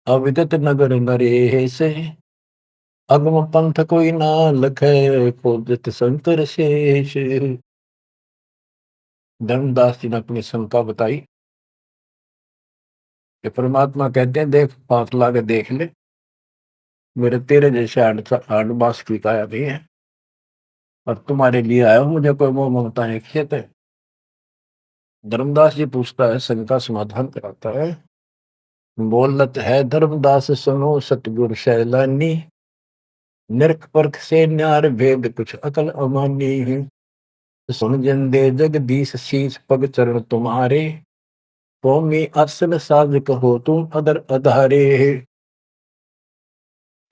अविदित नगर नरेश, अगम पंथ कोई ना लखे, खोजत शंकर शेष। धर्मदास जी ने अपनी शंका बताई कि परमात्मा कहते हैं, देख हाथ ला के देख ले, मेरे तेरे जैसे हाड मास की काया नहीं है, और तुम्हारे लिए आया हूं, मुझे कोई मोह ममता है खेत है। धर्मदास जी पूछता है, शंका समाधान कराता है, बोलत है धर्मदास सुनो सतगुरु सैलानी, नरक परख से न्यार भेद कुछ अकल अमानी है। सुन जंदे जगदीश शीश पग चरण तुम्हारे, कौमी असल साज कहो तुम अदर अधारे।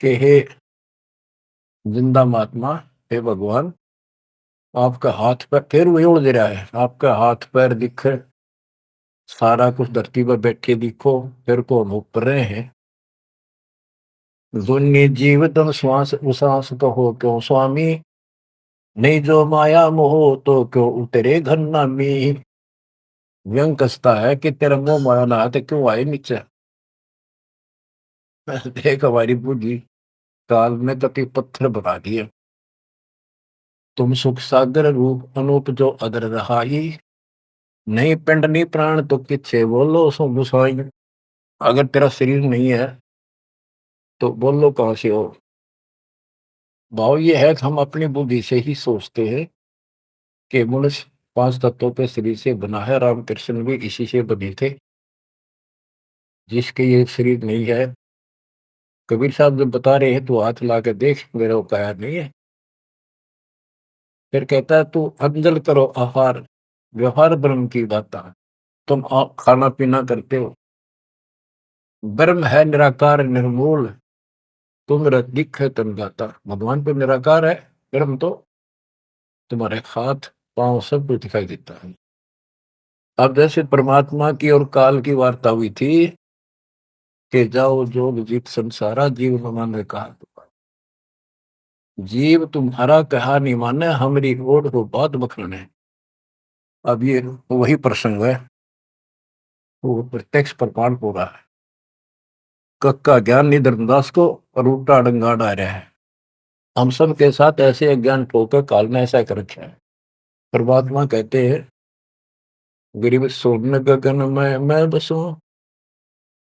के हे जिंदा महात्मा, हे भगवान, आपका हाथ पैर फिर वही उड़ दे रहा है, आपका हाथ पैर दिख, सारा कुछ धरती पर बैठे दिखो, फिर कौन ऊपर रहे हैं। दुन्नी जीव तम श्वास उसास कहो क्यों स्वामी, नहीं जो माया मोह तो क्यों उतरे घर नामी। व्यंग कसता है कि तेरा मोह माया ना तो क्यों आए नीचे। देख हमारी बुद्धि काल में कति पत्थर बना दिए, तुम सुख सागर रूप अनूप जो अदर रहाई, नहीं पिंड नहीं प्राण तो किच्छे बोलो सो गुसाई। अगर तेरा शरीर नहीं है तो बोलो कहां से हो। भाव ये है कि हम अपनी बुद्धि से ही सोचते हैं कि मनुष्य पांच तत्वों पे शरीर से बना है, रामकृष्ण भी इसी से बने थे, जिसके ये शरीर नहीं है। कबीर साहब जब बता रहे हैं तो हाथ ला के देख, मेरा उपाय नहीं है। फिर कहता है, तू अंजल करो आहार, व्यवहार ब्रह्म की दाता। तुम खाना पीना करते हो, ब्रह्म है निराकार निर्मूल, तुम दिख है तन गाता। भगवान तो निराकार है, ब्रह्म तो तुम्हारे हाथ पांव सब कुछ दिखाई देता है। अब जैसे परमात्मा की और काल की वार्ता हुई थी कि जाओ जोग जीत संसारा, जीव न माने कहा। जीव तुम्हारा कहा नहीं माने, हमारी ओर हो बात बखरने। अब ये वही प्रसंग है, वो प्रत्यक्ष प्रमाण हो रहा है। कक्का ज्ञान नहीं धर्मदास को, और उल्टा डंगाड़ आ रहा है। हम सब के साथ ऐसे अज्ञान ठोकर काल ने ऐसा कर रखा है। परमात्मा कहते हैं गरीब सोन गगन में मैं बसूं,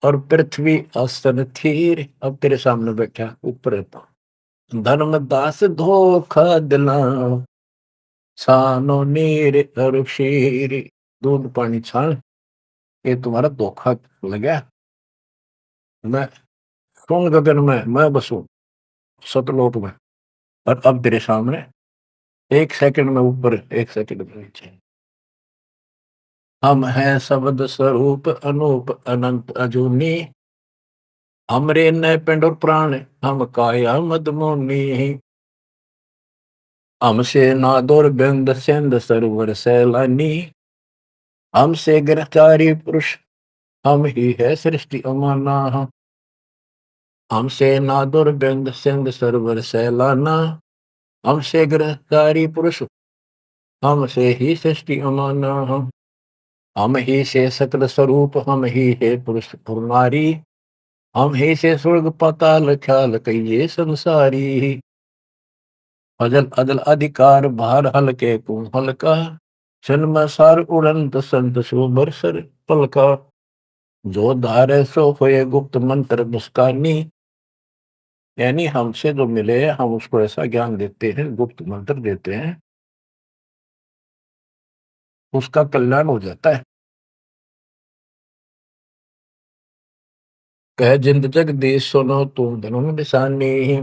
और पृथ्वी आसन थीर। अब तेरे सामने बैठा ऊपर रहता। धर्मदास धोखा दिला, छानो नीर और शीर। दूध पानी छान, ये तुम्हारा धोखा लगा। मैं सोन गगन में मैं बसूं, सतलोक में, और अब तेरे सामने एक सेकंड में ऊपर, एक सेकंड में नीचे। हम हैं शब्द स्वरूप अनूप अनंत अजूनी, हमरे न पिंड और प्राण, हम काया मदमोनी। हमसे नादोर बिंद सिंध सरोवर सैलानी, हमसे गिरफ्तारी पुरुष, हम ही है सृष्टि अमाना। हमसे नादुर बिंद सिंध सरोवर सैलाना, हमसे गिरफ्तारी पुरुष, हमसे ही सृष्टि अमाना। हम ही से सकल स्वरूप, हम ही है पुरुष और नारी, हम ही से स्वर्ग पाताल ख्याल कहिए संसारी। अजल अजल अधिकार भार हल्के को हल्का, जन्म सार उड़ंत संत सुबर सर पलका। जो धारे सो होए गुप्त मंत्र मुस्कानी, यानी हमसे जो मिले हम उसको ऐसा ज्ञान देते हैं, गुप्त मंत्र देते हैं, उसका कल्याण हो जाता है। कह जिंद जग देश सुनो तुम धर्म निशानी,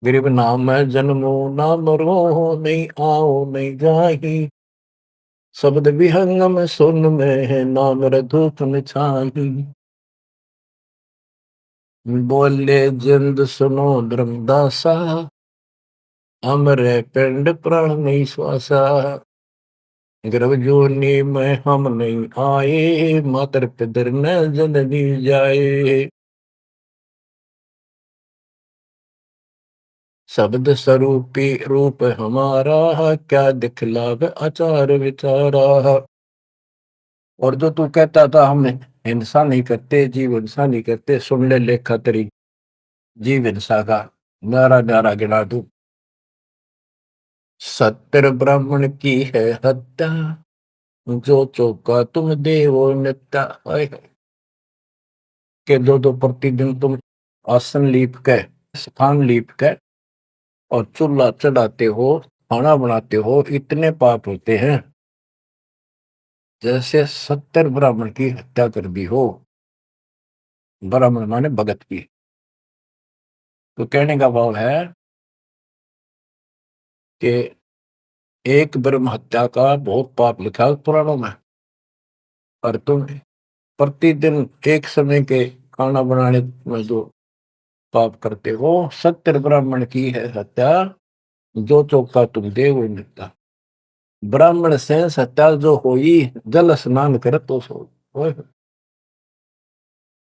गरीब नाम है जन्मो ना मरो, नहीं आओ नहीं जाही। शब्द विहंगम सुन में है नाम रधूप छाही। बोले जिंद सुनो धर्मदासा, हमरे पिंड प्राण नहीं श्वासा। गर्भ जोनी में हम नहीं आए, मातर पितर न जननी जाए। शब्द स्वरूपी रूप हमारा, क्या दिखलावे आचार विचारा। और जो तू कहता था हम हिंसा नहीं करते, जीव हिंसा नहीं करते, सुन ले लेखा तेरी जीव हिंसा का नारा नारा गिना दू। सत्तर ब्राह्मण की है हत्या, जो चौका तुम देवो नित्या। के दो दो प्रतिदिन तुम आसन लीप के, स्थान लीप के, और चूल्हा चढ़ाते हो, खाना बनाते हो, इतने पाप होते हैं जैसे 70 ब्राह्मण की हत्या कर दी हो। ब्राह्मण माने भगत की। तो कहने का भाव है कि एक ब्रह्म हत्या का बहुत पाप लिखा है पुराणों में, और तुम प्रतिदिन एक समय के खाना बनाने में जो पाप करते हो, 70 ब्राह्मण की है हत्या, जो चौका तुम दे वो मिलता। ब्राह्मण से हत्या जो हुई, जल स्नान कर तो सो। ओए,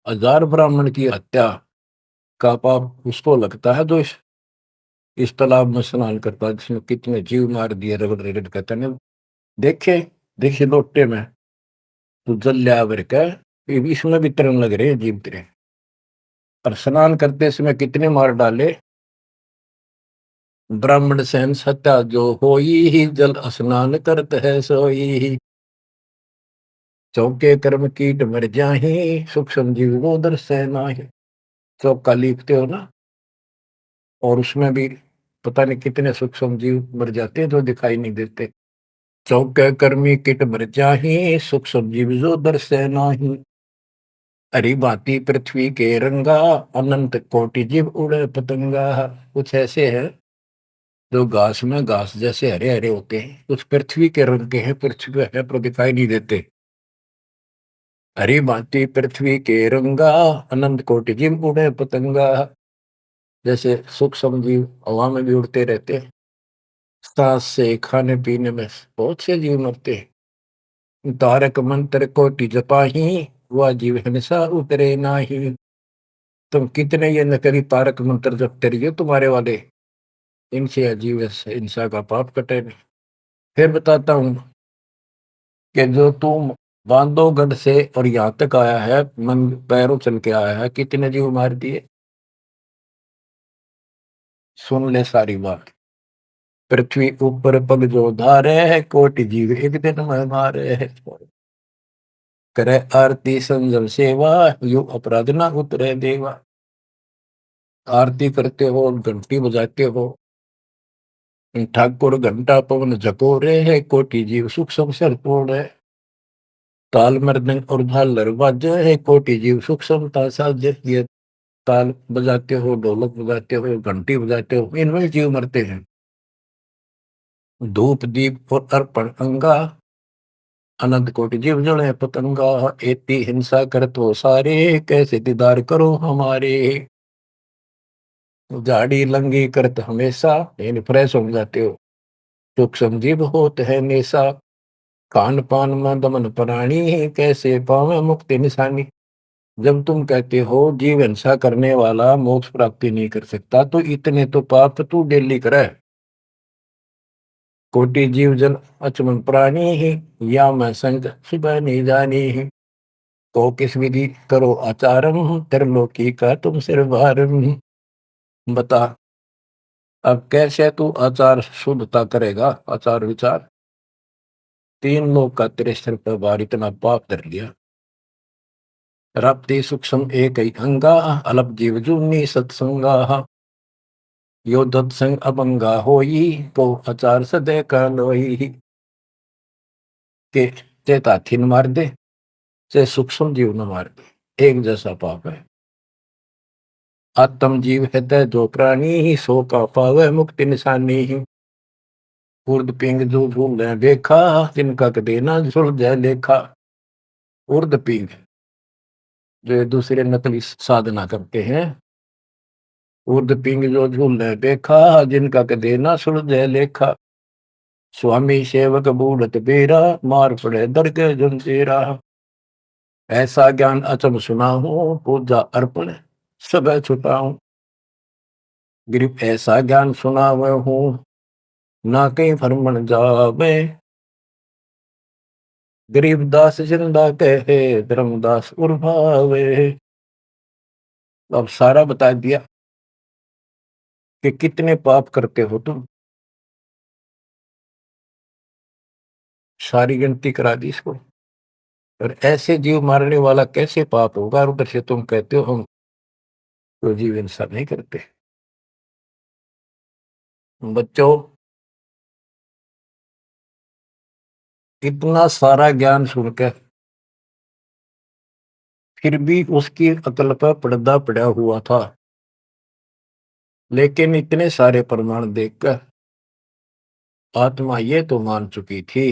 1000 ब्राह्मण की हत्या का पाप उसको लगता है जो इस तालाब में स्नान करता है, जिसमें कितने जीव मार दिए रगड़ रगड़ कहते हैं। देखे देखे लोटे में तो जल लिया भर के, इसमें भी तरंग लग रहे हैं जीव तेरे। और स्नान करते समय कितने मार डाले। ब्राह्मण सहन सत्या जो होई ही, जल स्नान करत है सोई ही। चौके कर्म कीट मर जाही, सूक्ष्म जीव वो दर्शे नाही। चौका लीपते हो ना, और उसमें भी पता नहीं कितने सूक्ष्म जीव मर जाते हैं जो दिखाई नहीं देते। चौके कर्मी किट मर जाही, सूक्ष्म जीव जो दर्शे नाही। हरी भांति पृथ्वी के रंगा, अनंत कोटि जीव उड़े पतंगा। कुछ ऐसे है जो घास में घास जैसे हरे हरे होते हैं, कुछ पृथ्वी के रंग के हैं, पृथ्वी पे है पर दिखाई नहीं देते। हरी भांति पृथ्वी के रंगा, अनंत कोटि जीव उड़े पतंगा। जैसे सूक्ष्म जीव हवा में भी उड़ते रहते हैं, सांस से खाने पीने में बहुत से जीव मरते हैं। तारक मंत्र कोटि जपाही, वह जीव हिंसा उतरे नाही। तुम कितने ये नकली तारक मंत्र जपते रहिए तुम्हारे वाले, इनसे अजीब हिंसा का पाप कटे नहीं। फिर बताता हूं कि जो तुम बांधवगढ़ से और यहाँ तक आया है, मन पैरों चल के आया है, कितने जीव मार दिए। सुन ले सारी बात। पृथ्वी ऊपर पग जो धारे है, कोटि जीव एक दिन में मारे है। करे आरती संजम सेवा, यु अपराध ना उतरे देवा। आरती करते हो, घंटी बजाते हो, ठाकुर घंटा पवन झकोरे है, कोटि जीव सुख संसर पूर्ण है। ताल मृदंग और झालर बाजे है, कोटि जीव सुख समता साजे। ये ताल बजाते हो, ढोलक बजाते हो, घंटी बजाते हो, इनमें जीव मरते हैं। धूप दीप और अर्पण अंगा, अनंत कोटि जीव जड़े पतंगा। एती हिंसा करत हो सारे, कैसे दीदार करो हमारे। झाड़ी लंगी करत हमेशा, इन फ्रेश हो जाते हो। सूक्ष्म जीव होत है नेसा, खान पान में दमन प्राणी, कैसे पावे मुक्ति निशानी। जब तुम कहते हो जीव हिंसा करने वाला मोक्ष प्राप्ति नहीं कर सकता, तो इतने तो पाप तू डेली करे। कोटि जीव जन अचमन प्राणी ही, या मैं संग सुबह नहीं जानी ही। तो किस विधि करो आचारम, त्रिलोकी का तुम सिर भारम। बता अब कैसे तू आचार शुद्धता करेगा, आचार विचार। तीन लोग का तेरे सिर पर भार इतना पाप धर लिया। रप्ति सूक्ष्म एक ही अंगा, अलप जीव जूनी सत्संगा। यो दत्संग अभंगा होई, को आचार सदे का लोई। के चेत हाथी न मार दे, चाहे सूक्ष्म जीव न मार दे, एक जैसा पाप है। आत्म जीव हृदय जो प्राणी ही, सो का पावे मुक्ति निशानी ही। उर्द पिंग जो झूल देखा, जिनका कदे ना सुलझे लेखा। उर्द पिंग जो दूसरे नकली साधना करते हैं, उर्द पिंग जो झूल देखा, जिनका कदे ना सुलझे लेखा। स्वामी सेवक बूढ़त बेरा, मार पड़े दर के जंजीरा। ऐसा ज्ञान अचम सुना हूं, पूजा अर्पण सब छुटाऊं। गिरिप ऐसा ज्ञान सुना हूं, ना कहीं फरमन जावे। गरीबदास जिंदा कहे, धर्मदास उर्भावे। अब सारा बता दिया कि कितने पाप करते हो तुम, सारी गिनती करा दी इसको। और ऐसे जीव मारने वाला कैसे पाप होगा, और उधर से तुम कहते हो हम तो जीव हिंसा नहीं करते। बच्चों, इतना सारा ज्ञान सुनकर फिर भी उसकी अकल पर पर्दा पड़ा हुआ था। लेकिन इतने सारे प्रमाण देखकर आत्मा ये तो मान चुकी थी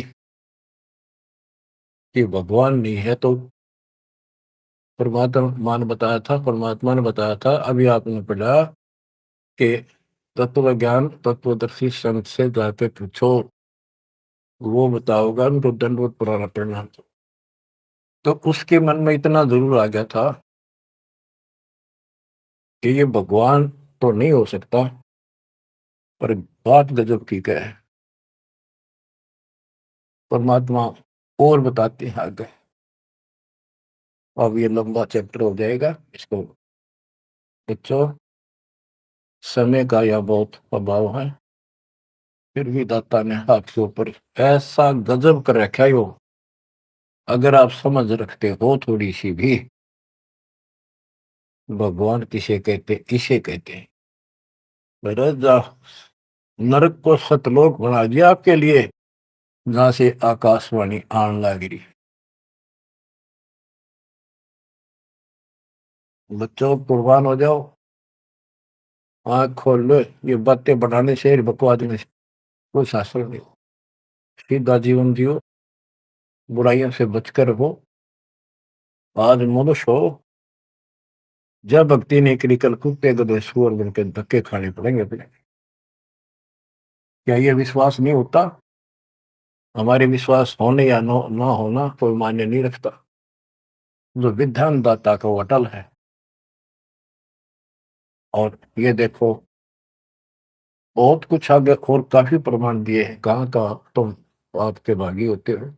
कि भगवान नहीं है, तो परमात्मा ने बताया था। अभी आपने पढ़ा कि तत्व ज्ञान तत्वदर्शी संत से जाके पूछो, वो बताओगा उनको दंडवत पुराना प्रणाम। तो उसके मन में इतना जरूर आ गया था कि ये भगवान तो नहीं हो सकता, पर बात गजब की क्या है। परमात्मा और बताते हैं आगे। अब ये लंबा चैप्टर हो जाएगा, इसको बच्चों समय का यह बहुत अभाव है। फिर भी दाता ने आपके ऊपर ऐसा गजब कर रखा है। वो अगर आप समझ रखते हो थोड़ी सी भी, भगवान किसे कहते, इसे कहते हैं। नरक को सतलोक बना दिया आपके लिए, जहां से आकाशवाणी आन लग रही। बच्चों कुर्बान हो जाओ, आंख खोल लो। ये बातें बढ़ाने से, बकवाद में कोई शास्त्र नहीं। सीधा जीवन जियो, बुराइयों से बचकर रहो। आज मनुष्य हो, जब भक्ति नहीं करी, कल कुत्ते गधे सुअर बन के धक्के खाने पड़ेंगे अपने। क्या ये विश्वास नहीं होता? हमारे विश्वास होने या ना होना कोई मायने नहीं रखता। जो विधान दाता का वो अटल है। और ये देखो, बहुत कुछ आगे और काफी प्रमाण दिए हैं, कहाँ कहाँ तुम आपके भागी होते हो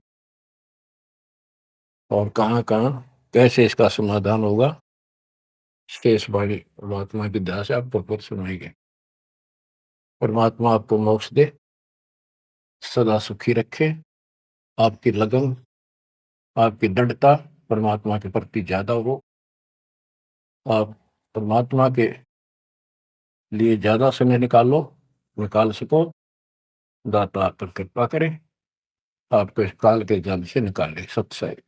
और कहाँ कहाँ कैसे इसका समाधान होगा। शेष वाली परमात्मा की दया से आपको पर सुनाएंगे। परमात्मा आपको मोक्ष दे, सदा सुखी रखे, आपकी लगन, आपकी दृढ़ता परमात्मा के प्रति ज्यादा हो, आप परमात्मा के लिए ज्यादा समय निकाल सको। दाता आप पर कृपा करें, आपको इस काल के जाल से निकाले। सत्संग।